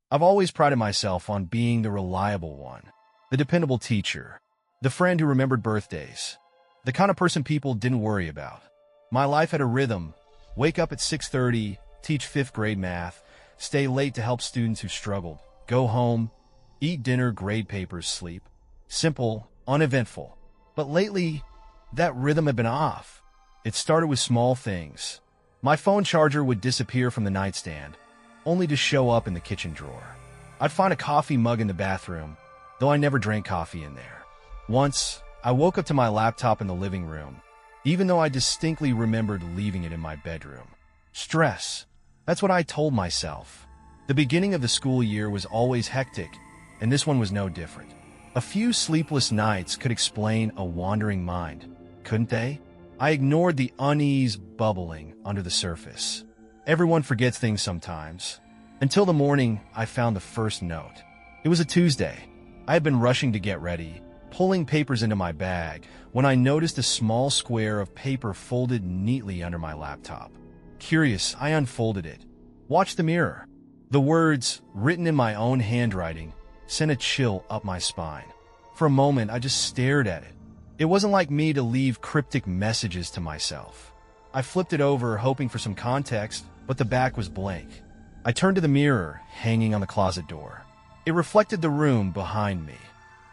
I've always prided myself on being the reliable one, the dependable teacher, the friend who remembered birthdays, the kind of person people didn't worry about. My life had a rhythm: wake up at 6:30, teach 5th grade math, stay late to help students who struggled, go home, eat dinner, grade papers, sleep. Simple, uneventful. But lately, that rhythm had been off. It started with small things. My phone charger would disappear from the nightstand, only to show up in the kitchen drawer. I'd find a coffee mug in the bathroom, though I never drank coffee in there. Once, I woke up to my laptop in the living room, even though I distinctly remembered leaving it in my bedroom. Stress. That's what I told myself. The beginning of the school year was always hectic, and this one was no different. A few sleepless nights could explain a wandering mind, couldn't they? I ignored the unease bubbling under the surface. Everyone forgets things sometimes. Until the morning, I found the first note. It was a Tuesday. I had been rushing to get ready, pulling papers into my bag, when I noticed a small square of paper folded neatly under my laptop. Curious, I unfolded it. Watch the mirror. The words, written in my own handwriting, sent a chill up my spine. For a moment, I just stared at it. It wasn't like me to leave cryptic messages to myself. I flipped it over, hoping for some context, but the back was blank. I turned to the mirror, hanging on the closet door. It reflected the room behind me,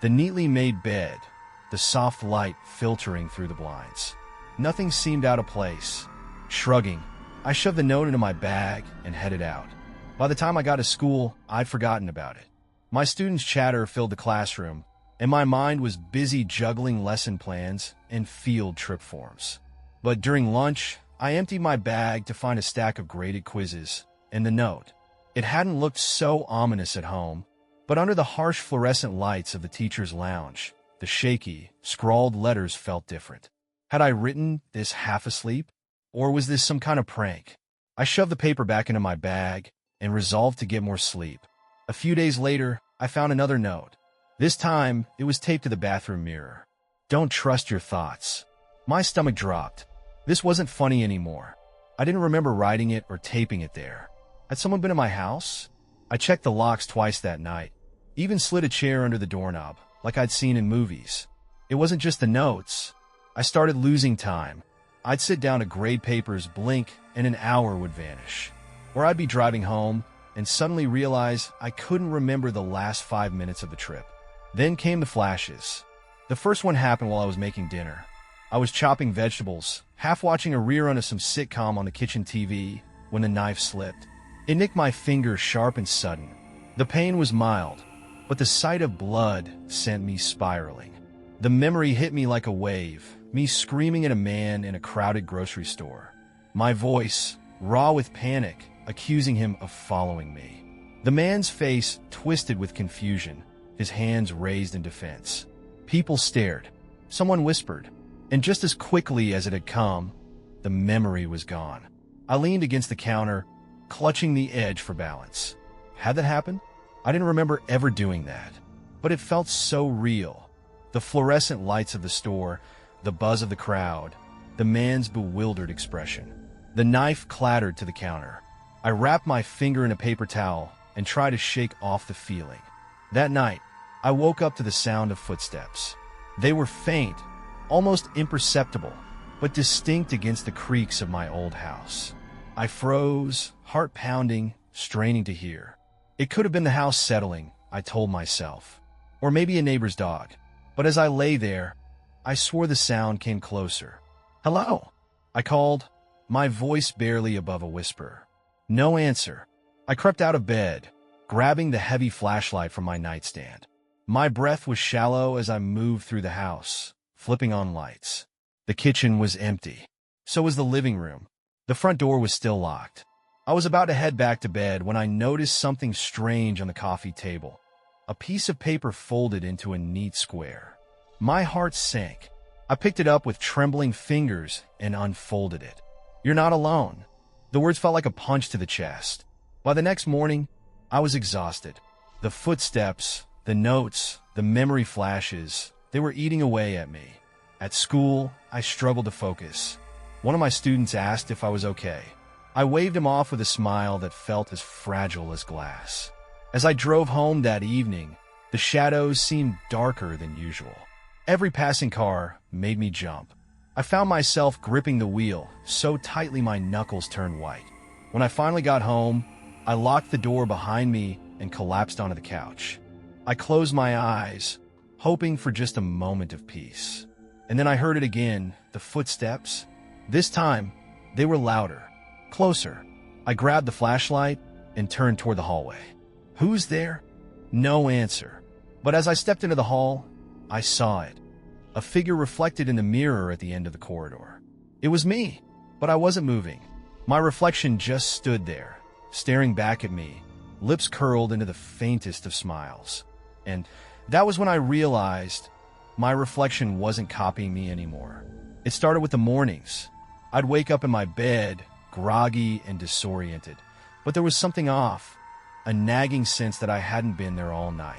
the neatly made bed, the soft light filtering through the blinds. Nothing seemed out of place. Shrugging, I shoved the note into my bag and headed out. By the time I got to school, I'd forgotten about it. My students' chatter filled the classroom, and my mind was busy juggling lesson plans and field trip forms. But during lunch, I emptied my bag to find a stack of graded quizzes and the note. It hadn't looked so ominous at home, but under the harsh fluorescent lights of the teacher's lounge, the shaky, scrawled letters felt different. Had I written this half asleep? Or was this some kind of prank? I shoved the paper back into my bag and resolved to get more sleep. A few days later, I found another note. This time, it was taped to the bathroom mirror. Don't trust your thoughts. My stomach dropped. This wasn't funny anymore. I didn't remember writing it or taping it there. Had someone been in my house? I checked the locks twice that night, even slid a chair under the doorknob, like I'd seen in movies. It wasn't just the notes. I started losing time. I'd sit down to grade papers, blink, and an hour would vanish. Or I'd be driving home and suddenly realize I couldn't remember the last 5 minutes of the trip. Then came the flashes. The first one happened while I was making dinner. I was chopping vegetables, half watching a rerun of some sitcom on the kitchen TV, when the knife slipped. It nicked my finger sharp and sudden. The pain was mild, but the sight of blood sent me spiraling. The memory hit me like a wave, me screaming at a man in a crowded grocery store. My voice, raw with panic, accusing him of following me. The man's face twisted with confusion, his hands raised in defense. People stared. Someone whispered. And just as quickly as it had come, the memory was gone. I leaned against the counter, clutching the edge for balance. Had that happened? I didn't remember ever doing that. But it felt so real. The fluorescent lights of the store, the buzz of the crowd, the man's bewildered expression. The knife clattered to the counter. I wrapped my finger in a paper towel and tried to shake off the feeling. That night, I woke up to the sound of footsteps. They were faint, almost imperceptible, but distinct against the creaks of my old house. I froze, heart pounding, straining to hear. It could have been the house settling, I told myself. Or maybe a neighbor's dog. But as I lay there, I swore the sound came closer. "Hello?" I called, my voice barely above a whisper. No answer. I crept out of bed, grabbing the heavy flashlight from my nightstand. My breath was shallow as I moved through the house, flipping on lights. The kitchen was empty. So was the living room. The front door was still locked. I was about to head back to bed when I noticed something strange on the coffee table. A piece of paper folded into a neat square. My heart sank. I picked it up with trembling fingers and unfolded it. "You're not alone." The words felt like a punch to the chest. By the next morning, I was exhausted. The footsteps, the notes, the memory flashes, they were eating away at me. At school, I struggled to focus. One of my students asked if I was okay. I waved him off with a smile that felt as fragile as glass. As I drove home that evening, the shadows seemed darker than usual. Every passing car made me jump. I found myself gripping the wheel so tightly my knuckles turned white. When I finally got home, I locked the door behind me and collapsed onto the couch. I closed my eyes, hoping for just a moment of peace. And then I heard it again, the footsteps. This time, they were louder, closer. I grabbed the flashlight and turned toward the hallway. Who's there? No answer. But as I stepped into the hall, I saw it. A figure reflected in the mirror at the end of the corridor. It was me, but I wasn't moving. My reflection just stood there, staring back at me, lips curled into the faintest of smiles. And that was when I realized my reflection wasn't copying me anymore. It started with the mornings. I'd wake up in my bed, groggy and disoriented, but there was something off, a nagging sense that I hadn't been there all night.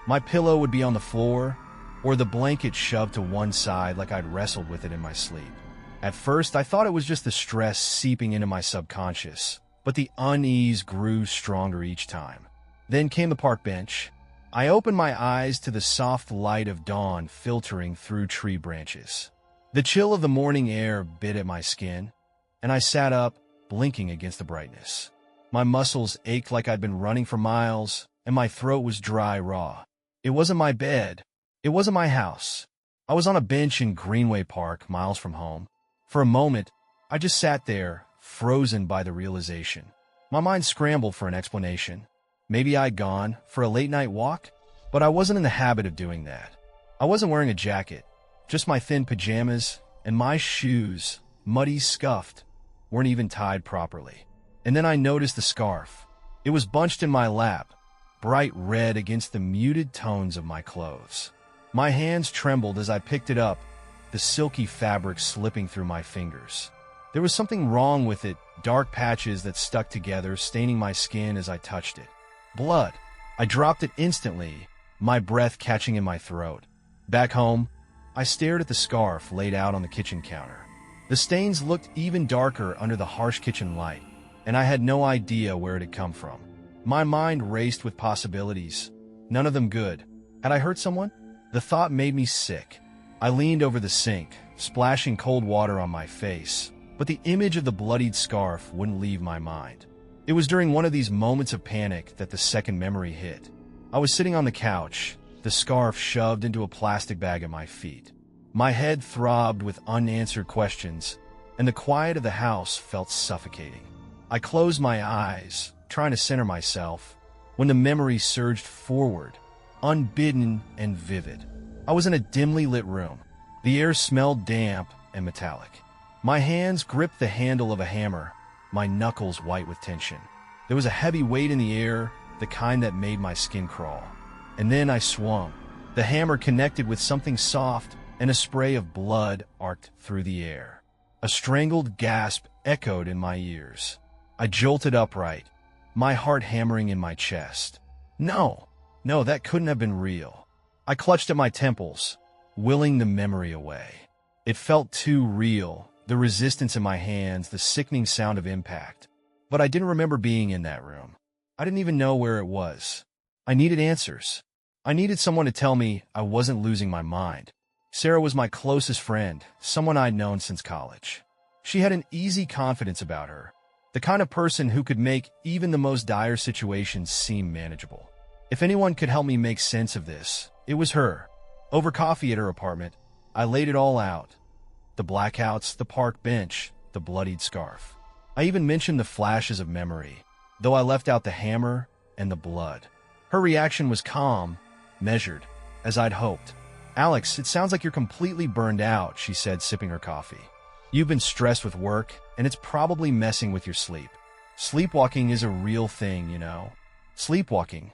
My pillow would be on the floor, or the blanket shoved to one side like I'd wrestled with it in my sleep. At first, I thought it was just the stress seeping into my subconscious, but the unease grew stronger each time. Then came the park bench. I opened my eyes to the soft light of dawn filtering through tree branches. The chill of the morning air bit at my skin, and I sat up, blinking against the brightness. My muscles ached like I'd been running for miles, and my throat was dry raw. It wasn't my bed. It wasn't my house. I was on a bench in Greenway Park, miles from home. For a moment, I just sat there, frozen by the realization. My mind scrambled for an explanation. Maybe I'd gone for a late-night walk, but I wasn't in the habit of doing that. I wasn't wearing a jacket, just my thin pajamas, and my shoes, muddy, scuffed, weren't even tied properly. And then I noticed the scarf. It was bunched in my lap, bright red against the muted tones of my clothes. My hands trembled as I picked it up, the silky fabric slipping through my fingers. There was something wrong with it, dark patches that stuck together, staining my skin as I touched it. Blood. I dropped it instantly, my breath catching in my throat. Back home, I stared at the scarf laid out on the kitchen counter. The stains looked even darker under the harsh kitchen light, and I had no idea where it had come from. My mind raced with possibilities, none of them good. Had I hurt someone? The thought made me sick. I leaned over the sink, splashing cold water on my face, but the image of the bloodied scarf wouldn't leave my mind. It was during one of these moments of panic that the second memory hit. I was sitting on the couch, the scarf shoved into a plastic bag at my feet. My head throbbed with unanswered questions, and the quiet of the house felt suffocating. I closed my eyes, trying to center myself, when the memory surged forward, unbidden and vivid. I was in a dimly lit room. The air smelled damp and metallic. My hands gripped the handle of a hammer, my knuckles white with tension. There was a heavy weight in the air, the kind that made my skin crawl. And then I swung. The hammer connected with something soft, and a spray of blood arced through the air. A strangled gasp echoed in my ears. I jolted upright, my heart hammering in my chest. No, that couldn't have been real. I clutched at my temples, willing the memory away. It felt too real, the resistance in my hands, the sickening sound of impact. But I didn't remember being in that room. I didn't even know where it was. I needed answers. I needed someone to tell me I wasn't losing my mind. Sarah was my closest friend, someone I'd known since college. She had an easy confidence about her, the kind of person who could make even the most dire situations seem manageable. If anyone could help me make sense of this, it was her. Over coffee at her apartment, I laid it all out. The blackouts, the park bench, the bloodied scarf. I even mentioned the flashes of memory, though I left out the hammer and the blood. Her reaction was calm, measured, as I'd hoped. "Alex, it sounds like you're completely burned out," she said, sipping her coffee. "You've been stressed with work, and it's probably messing with your sleep. Sleepwalking is a real thing, you know." "Sleepwalking?"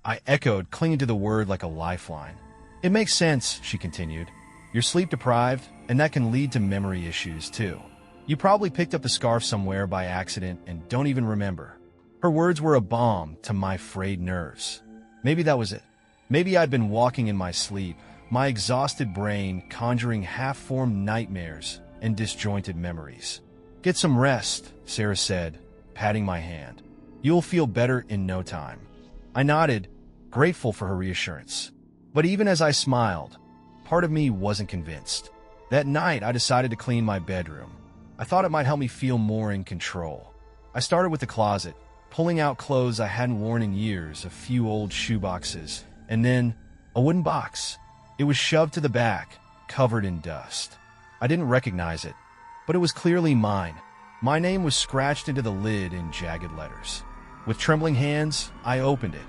I echoed, clinging to the word like a lifeline. "It makes sense," she continued. "You're sleep-deprived, and that can lead to memory issues, too. You probably picked up the scarf somewhere by accident and don't even remember." Her words were a balm to my frayed nerves. Maybe that was it. Maybe I'd been walking in my sleep, my exhausted brain conjuring half-formed nightmares and disjointed memories. "Get some rest," Sarah said, patting my hand. "You'll feel better in no time." I nodded, grateful for her reassurance. But even as I smiled, part of me wasn't convinced. That night, I decided to clean my bedroom. I thought it might help me feel more in control. I started with the closet, pulling out clothes I hadn't worn in years, a few old shoeboxes, and then a wooden box. It was shoved to the back, covered in dust. I didn't recognize it, but it was clearly mine. My name was scratched into the lid in jagged letters. With trembling hands, I opened it.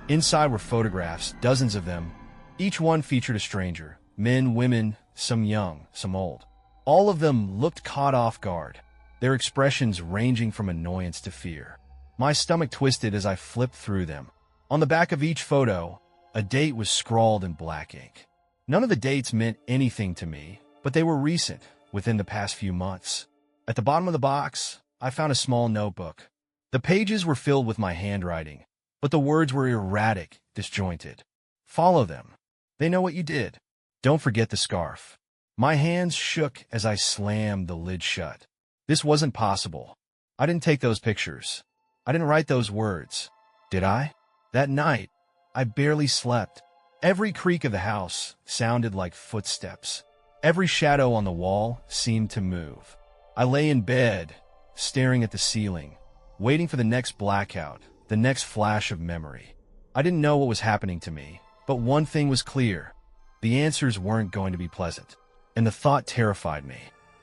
Inside were photographs, dozens of them. Each one featured a stranger. Men, women, some young, some old. All of them looked caught off guard, their expressions ranging from annoyance to fear. My stomach twisted as I flipped through them. On the back of each photo, a date was scrawled in black ink. None of the dates meant anything to me, but they were recent, within the past few months. At the bottom of the box, I found a small notebook. The pages were filled with my handwriting, but the words were erratic, disjointed. Follow them. They know what you did. Don't forget the scarf. My hands shook as I slammed the lid shut. This wasn't possible. I didn't take those pictures. I didn't write those words. Did I? That night, I barely slept. Every creak of the house sounded like footsteps. Every shadow on the wall seemed to move. I lay in bed, staring at the ceiling, waiting for the next blackout, the next flash of memory. I didn't know what was happening to me, but one thing was clear. The answers weren't going to be pleasant, and the thought terrified me.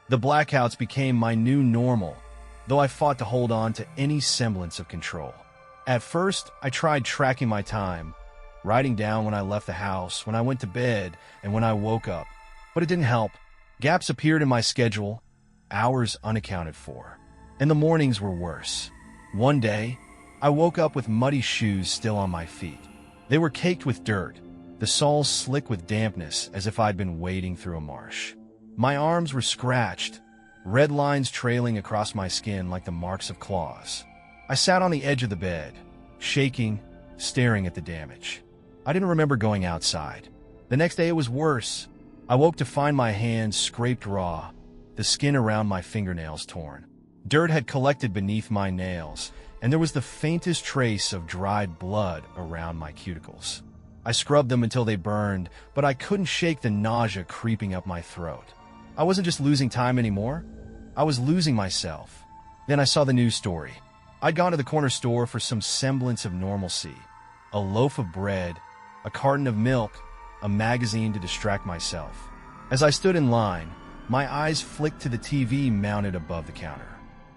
The blackouts became my new normal, though I fought to hold on to any semblance of control. At first, I tried tracking my time, writing down when I left the house, when I went to bed, and when I woke up. But it didn't help. Gaps appeared in my schedule, hours unaccounted for. And the mornings were worse. One day, I woke up with muddy shoes still on my feet. They were caked with dirt, the soles slick with dampness as if I'd been wading through a marsh. My arms were scratched, red lines trailing across my skin like the marks of claws. I sat on the edge of the bed, shaking, staring at the damage. I didn't remember going outside. The next day it was worse. I woke to find my hands scraped raw, the skin around my fingernails torn. Dirt had collected beneath my nails, and there was the faintest trace of dried blood around my cuticles. I scrubbed them until they burned, but I couldn't shake the nausea creeping up my throat. I wasn't just losing time anymore. I was losing myself. Then I saw the news story. I'd gone to the corner store for some semblance of normalcy. A loaf of bread, a carton of milk, a magazine to distract myself. As I stood in line, my eyes flicked to the TV mounted above the counter.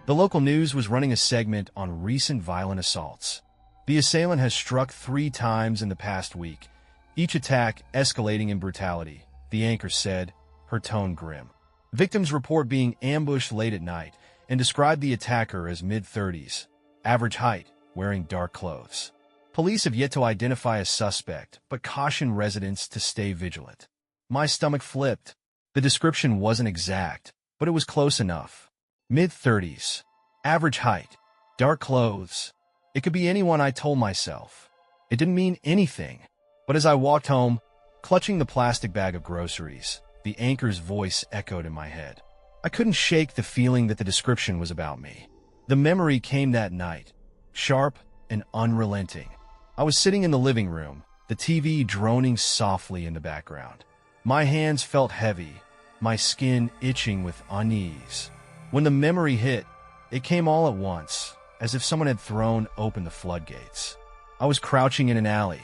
The local news was running a segment on recent violent assaults. The assailant has struck 3 times in the past week, each attack escalating in brutality, the anchor said, her tone grim. Victims report being ambushed late at night and described the attacker as mid-30s, average height, wearing dark clothes. Police have yet to identify a suspect, but caution residents to stay vigilant. My stomach flipped. The description wasn't exact, but it was close enough. Mid-30s, average height, dark clothes. It could be anyone, I told myself. It didn't mean anything. But as I walked home, clutching the plastic bag of groceries, the anchor's voice echoed in my head. I couldn't shake the feeling that the description was about me. The memory came that night, sharp and unrelenting. I was sitting in the living room, the TV droning softly in the background. My hands felt heavy, my skin itching with unease. When the memory hit, it came all at once, as if someone had thrown open the floodgates. I was crouching in an alley.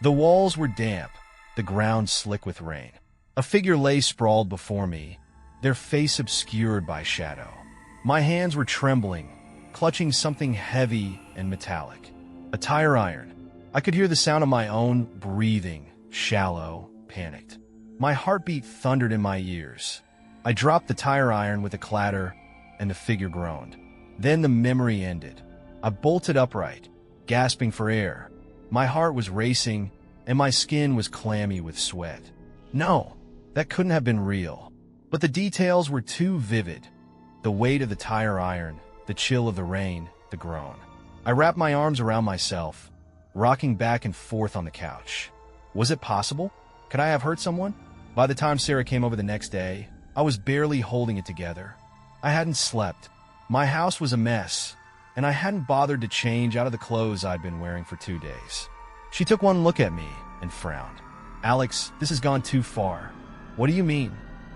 The walls were damp, the ground slick with rain. A figure lay sprawled before me, their face obscured by shadow. My hands were trembling, clutching something heavy and metallic. A tire iron. I could hear the sound of my own breathing, shallow, panicked. My heartbeat thundered in my ears. I dropped the tire iron with a clatter, and the figure groaned. Then the memory ended. I bolted upright, gasping for air. My heart was racing, and my skin was clammy with sweat. No, that couldn't have been real. But the details were too vivid. The weight of the tire iron, the chill of the rain, the groan. I wrapped my arms around myself, rocking back and forth on the couch. Was it possible? Could I have hurt someone? By the time Sarah came over the next day, I was barely holding it together. I hadn't slept. My house was a mess, and I hadn't bothered to change out of the clothes I'd been wearing for 2 days. She took one look at me and frowned. Alex, this has gone too far. What do you mean?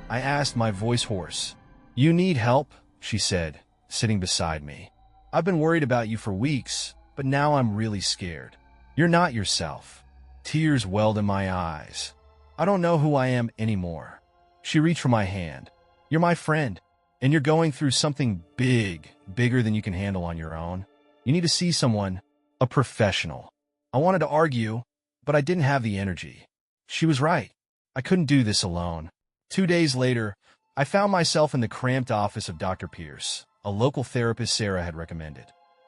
I asked, my voice hoarse. You need help, she said, sitting beside me. I've been worried about you for weeks, but now I'm really scared. You're not yourself. Tears welled in my eyes. I don't know who I am anymore. She reached for my hand. You're my friend, and you're going through something bigger than you can handle on your own. You need to see someone, a professional. I wanted to argue, but I didn't have the energy. She was right. I couldn't do this alone. 2 days later, I found myself in the cramped office of Dr. Pierce, a local therapist Sarah had recommended.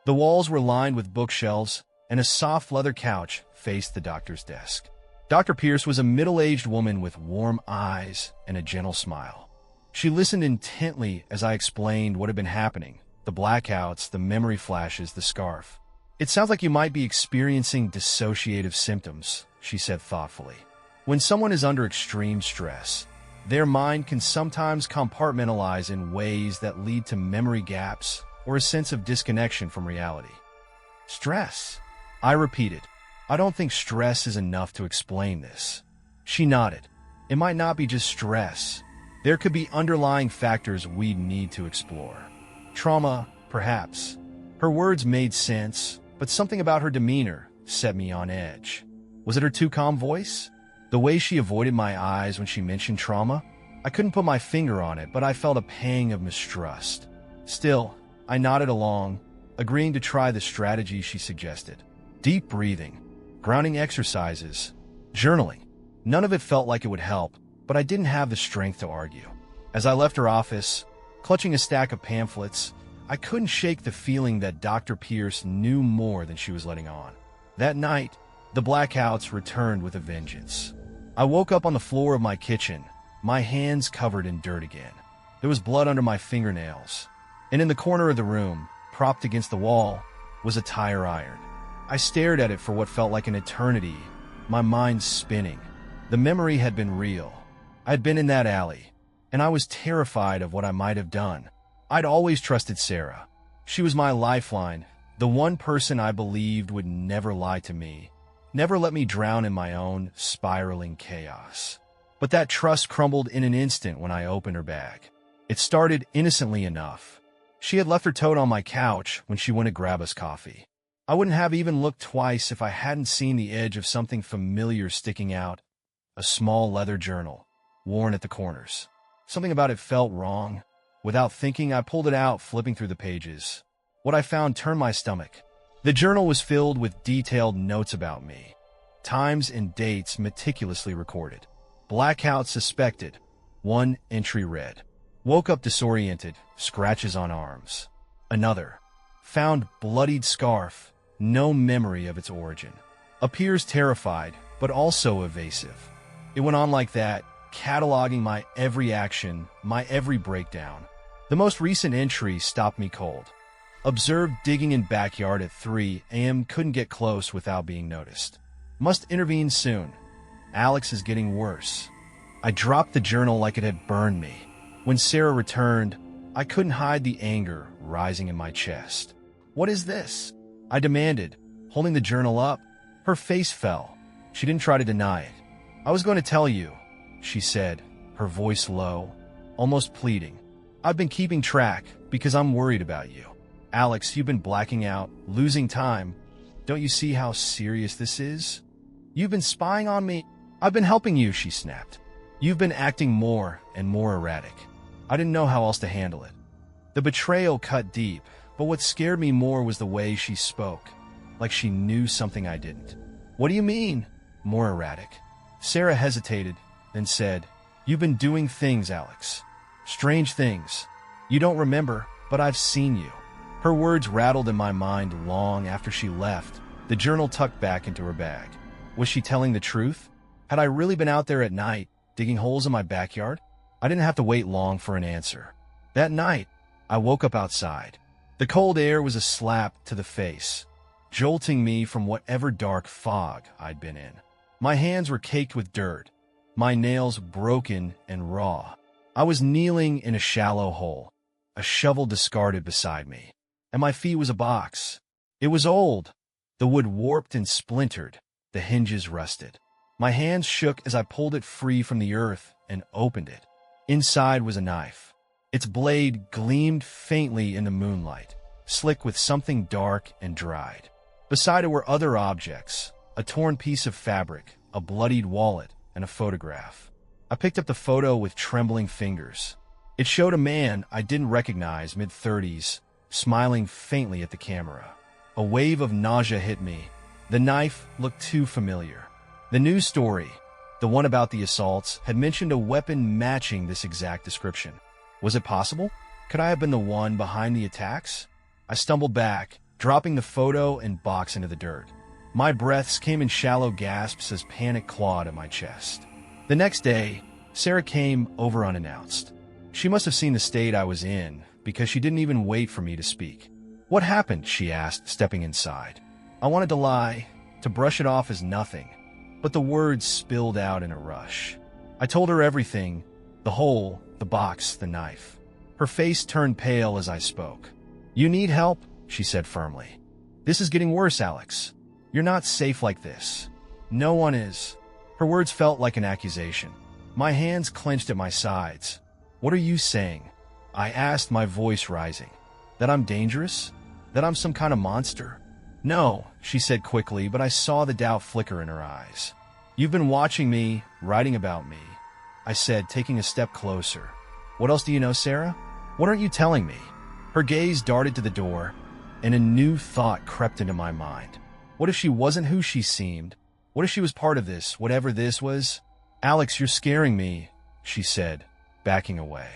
The walls were lined with bookshelves, and a soft leather couch faced the doctor's desk. Dr. Pierce was a middle-aged woman with warm eyes and a gentle smile. She listened intently as I explained what had been happening, the blackouts, the memory flashes, the scarf. It sounds like you might be experiencing dissociative symptoms, she said thoughtfully. When someone is under extreme stress, their mind can sometimes compartmentalize in ways that lead to memory gaps or a sense of disconnection from reality. Stress, I repeated. I don't think stress is enough to explain this. She nodded. It might not be just stress. There could be underlying factors we need to explore. Trauma, perhaps. Her words made sense, but something about her demeanor set me on edge. Was it her too calm voice? The way she avoided my eyes when she mentioned trauma? I couldn't put my finger on it, but I felt a pang of mistrust. Still, I nodded along, agreeing to try the strategy she suggested. Deep breathing, grounding exercises, journaling. None of it felt like it would help, but I didn't have the strength to argue. As I left her office, clutching a stack of pamphlets, I couldn't shake the feeling that Dr. Pierce knew more than she was letting on. That night, the blackouts returned with a vengeance. I woke up on the floor of my kitchen, my hands covered in dirt again. There was blood under my fingernails, and in the corner of the room, propped against the wall, was a tire iron. I stared at it for what felt like an eternity, my mind spinning. The memory had been real. I had been in that alley, and I was terrified of what I might have done. I'd always trusted Sarah. She was my lifeline, the one person I believed would never lie to me, never let me drown in my own spiraling chaos. But that trust crumbled in an instant when I opened her bag. It started innocently enough. She had left her tote on my couch when she went to grab us coffee. I wouldn't have even looked twice if I hadn't seen the edge of something familiar sticking out, a small leather journal, worn at the corners. Something about it felt wrong. Without thinking, I pulled it out, flipping through the pages. What I found turned my stomach. The journal was filled with detailed notes about me, times and dates meticulously recorded. Blackout suspected. One entry read, woke up disoriented, scratches on arms. Another, found bloodied scarf, no memory of its origin. Appears terrified, but also evasive. It went on like that, cataloging my every action, my every breakdown. The most recent entry stopped me cold. Observed digging in backyard at 3 a.m. Couldn't get close without being noticed. Must intervene soon. Alex is getting worse. I dropped the journal like it had burned me. When Sarah returned, I couldn't hide the anger rising in my chest. What is this? I demanded, holding the journal up. Her face fell. She didn't try to deny it. I was going to tell you, she said, her voice low, almost pleading. I've been keeping track because I'm worried about you. Alex, you've been blacking out, losing time. Don't you see how serious this is? You've been spying on me. I've been helping you, she snapped. You've been acting more and more erratic. I didn't know how else to handle it. The betrayal cut deep, but what scared me more was the way she spoke, like she knew something I didn't. What do you mean, more erratic? Sarah hesitated, then said, You've been doing things, Alex. Strange things. You don't remember, but I've seen you. Her words rattled in my mind long after she left, the journal tucked back into her bag. Was she telling the truth? Had I really been out there at night, digging holes in my backyard? I didn't have to wait long for an answer. That night, I woke up outside. The cold air was a slap to the face, jolting me from whatever dark fog I'd been in. My hands were caked with dirt, my nails broken and raw. I was kneeling in a shallow hole, a shovel discarded beside me, and my feet was a box. It was old, the wood warped and splintered, The hinges rusted. My hands shook as I pulled it free from the earth and opened it. Inside was a knife. Its blade gleamed faintly in the moonlight, slick with something dark and dried. Beside it were other objects, a torn piece of fabric, a bloodied wallet, and a photograph. I picked up the photo with trembling fingers. It showed a man I didn't recognize, mid-30s, smiling faintly at the camera. A wave of nausea hit me. The knife looked too familiar. The news story, the one about the assaults, had mentioned a weapon matching this exact description. Was it possible? Could I have been the one behind the attacks? I stumbled back, dropping the photo and box into the dirt. My breaths came in shallow gasps as panic clawed at my chest. The next day, Sarah came over unannounced. She must have seen the state I was in, because she didn't even wait for me to speak. "What happened?" she asked, stepping inside. I wanted to lie, to brush it off as nothing, but the words spilled out in a rush. I told her everything, the hole, the box, the knife. Her face turned pale as I spoke. "You need help," she said firmly. "This is getting worse, Alex. You're not safe like this. No one is." Her words felt like an accusation. My hands clenched at my sides. "What are you saying?" I asked, my voice rising. "That I'm dangerous? That I'm some kind of monster?" "No," she said quickly, but I saw the doubt flicker in her eyes. "You've been watching me, writing about me," I said, taking a step closer. "What else do you know, Sarah? What aren't you telling me?" Her gaze darted to the door, and a new thought crept into my mind. What if she wasn't who she seemed? What if she was part of this, whatever this was? "Alex, you're scaring me," she said, backing away.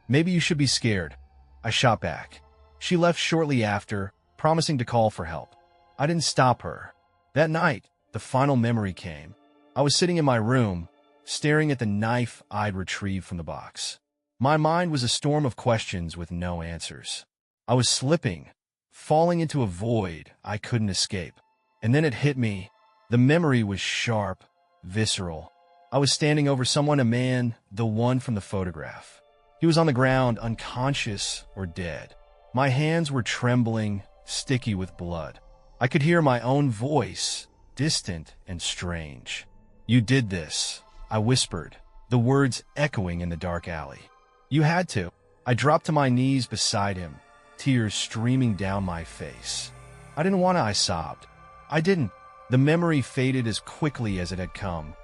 "Maybe you should be scared." I shot back. She left shortly after, promising to call for help. I didn't stop her. That night, the final memory came. I was sitting in my room, staring at the knife I'd retrieved from the box. My mind was a storm of questions with no answers. I was slipping, falling into a void I couldn't escape. And then it hit me. The memory was sharp, visceral. I was standing over someone, a man, the one from the photograph. He was on the ground, unconscious or dead. My hands were trembling, sticky with blood. I could hear my own voice, distant and strange. "You did this," I whispered, the words echoing in the dark alley. "You had to." I dropped to my knees beside him, tears streaming down my face. "I didn't want to," I sobbed. "I didn't." The memory faded as quickly as it had come,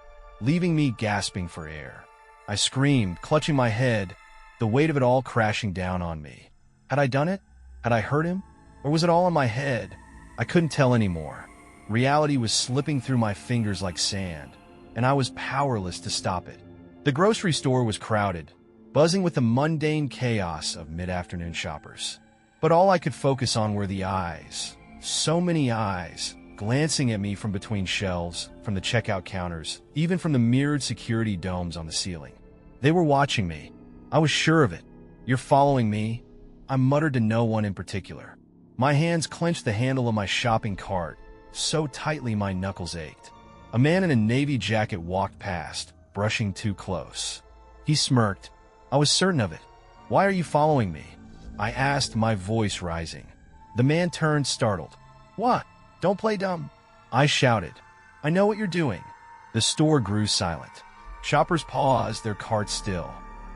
leaving me gasping for air. I screamed, clutching my head, the weight of it all crashing down on me. Had I done it? Had I hurt him? Or was it all in my head? I couldn't tell anymore. Reality was slipping through my fingers like sand, and I was powerless to stop it. The grocery store was crowded, buzzing with the mundane chaos of mid-afternoon shoppers. But all I could focus on were the eyes. So many eyes, glancing at me from between shelves, from the checkout counters, even from the mirrored security domes on the ceiling. They were watching me. I was sure of it. "You're following me?" I muttered to no one in particular. My hands clenched the handle of my shopping cart, so tightly my knuckles ached. A man in a navy jacket walked past, brushing too close. He smirked. I was certain of it. "Why are you following me?" I asked, my voice rising. The man turned, startled. "What? Don't play dumb," I shouted. "I know what you're doing." The store grew silent. Shoppers paused, their carts still.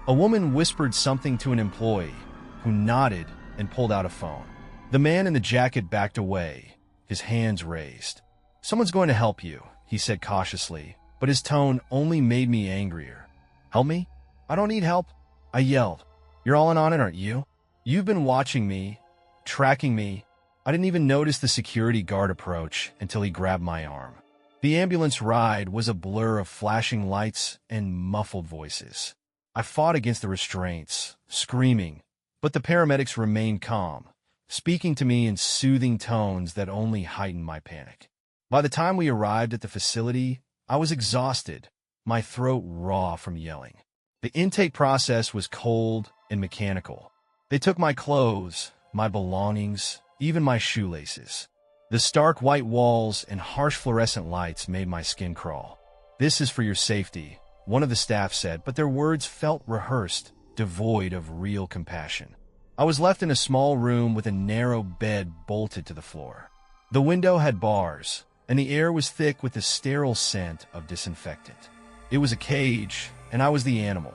A woman whispered something to an employee, who nodded and pulled out a phone. The man in the jacket backed away, his hands raised. "Someone's going to help you," he said cautiously, but his tone only made me angrier. "Help me? I don't need help," I yelled. "You're all in on it, aren't you? You've been watching me, tracking me." I didn't even notice the security guard approach until he grabbed my arm. The ambulance ride was a blur of flashing lights and muffled voices. I fought against the restraints, screaming, but the paramedics remained calm, speaking to me in soothing tones that only heightened my panic. By the time we arrived at the facility, I was exhausted, my throat raw from yelling. The intake process was cold and mechanical. They took my clothes, my belongings, even my shoelaces. The stark white walls and harsh fluorescent lights made my skin crawl. "This is for your safety," one of the staff said, but their words felt rehearsed, devoid of real compassion. I was left in a small room with a narrow bed bolted to the floor. The window had bars, and the air was thick with the sterile scent of disinfectant. It was a cage, and I was the animal.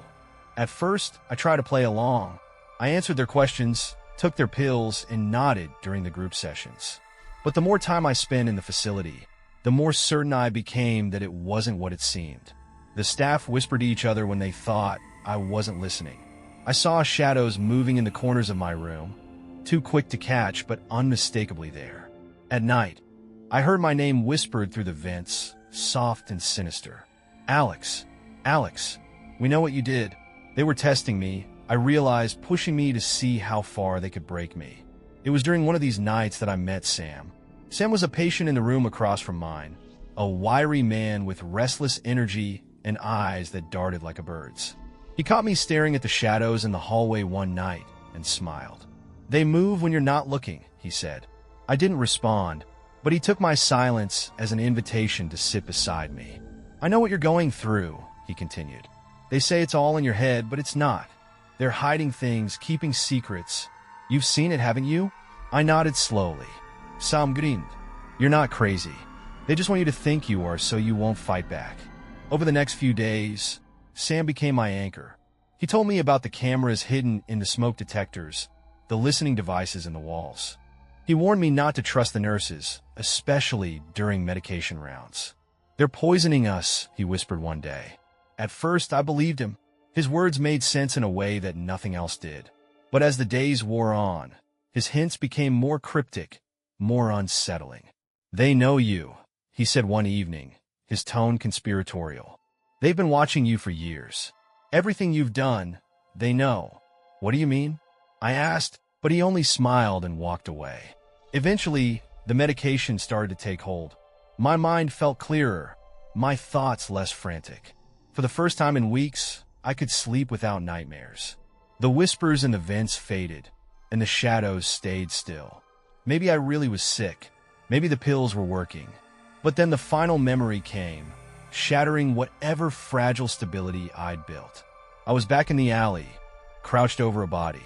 At first, I tried to play along. I answered their questions, took their pills, and nodded during the group sessions. But the more time I spent in the facility, the more certain I became that it wasn't what it seemed. The staff whispered to each other when they thought I wasn't listening. I saw shadows moving in the corners of my room, too quick to catch but unmistakably there. At night, I heard my name whispered through the vents, soft and sinister. Alex, Alex, we know what you did. They were testing me, I realized, pushing me to see how far they could break me. It was during one of these nights that I met Sam. Sam was a patient in the room across from mine, a wiry man with restless energy and eyes that darted like a bird's. He caught me staring at the shadows in the hallway one night and smiled. "They move when you're not looking," he said. I didn't respond, but he took my silence as an invitation to sit beside me. "I know what you're going through," he continued. "They say it's all in your head, but it's not. They're hiding things, keeping secrets. You've seen it, haven't you?" I nodded slowly. Sam grinned. "You're not crazy. They just want you to think you are so you won't fight back." Over the next few days, Sam became my anchor. He told me about the cameras hidden in the smoke detectors, the listening devices in the walls. He warned me not to trust the nurses, especially during medication rounds. "They're poisoning us," he whispered one day. At first, I believed him. His words made sense in a way that nothing else did. But as the days wore on, his hints became more cryptic, more unsettling. "They know you," he said one evening, his tone conspiratorial. "They've been watching you for years. Everything you've done, they know." "What do you mean?" I asked, but he only smiled and walked away. Eventually, the medication started to take hold. My mind felt clearer, my thoughts less frantic. For the first time in weeks, I could sleep without nightmares. The whispers in the vents faded, and the shadows stayed still. Maybe I really was sick. Maybe the pills were working. But then the final memory came, shattering whatever fragile stability I'd built. I was back in the alley, crouched over a body.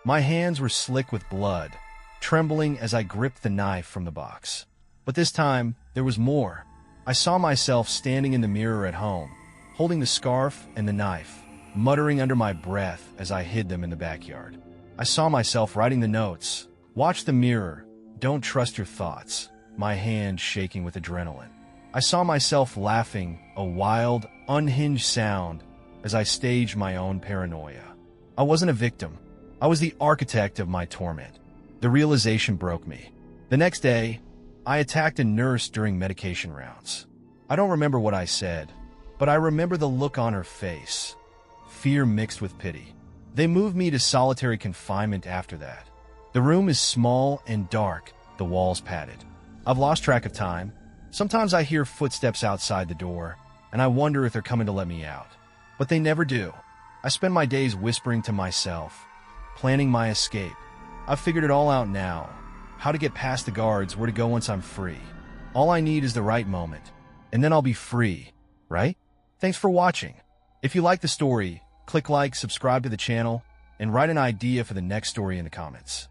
My hands were slick with blood, trembling as I gripped the knife from the box. But this time, there was more. I saw myself standing in the mirror at home, holding the scarf and the knife, muttering under my breath as I hid them in the backyard. I saw myself writing the notes. "Watch the mirror. Don't trust your thoughts," my hand shaking with adrenaline. I saw myself laughing, a wild, unhinged sound, as I staged my own paranoia. I wasn't a victim. I was the architect of my torment. The realization broke me. The next day, I attacked a nurse during medication rounds. I don't remember what I said, but I remember the look on her face. Fear mixed with pity. They moved me to solitary confinement after that. The room is small and dark, the walls padded. I've lost track of time. Sometimes I hear footsteps outside the door, and I wonder if they're coming to let me out. But they never do. I spend my days whispering to myself, planning my escape. I've figured it all out now. How to get past the guards, where to go once I'm free. All I need is the right moment, and then I'll be free, right? Thanks for watching. If you like the story, click like, subscribe to the channel, and write an idea for the next story in the comments.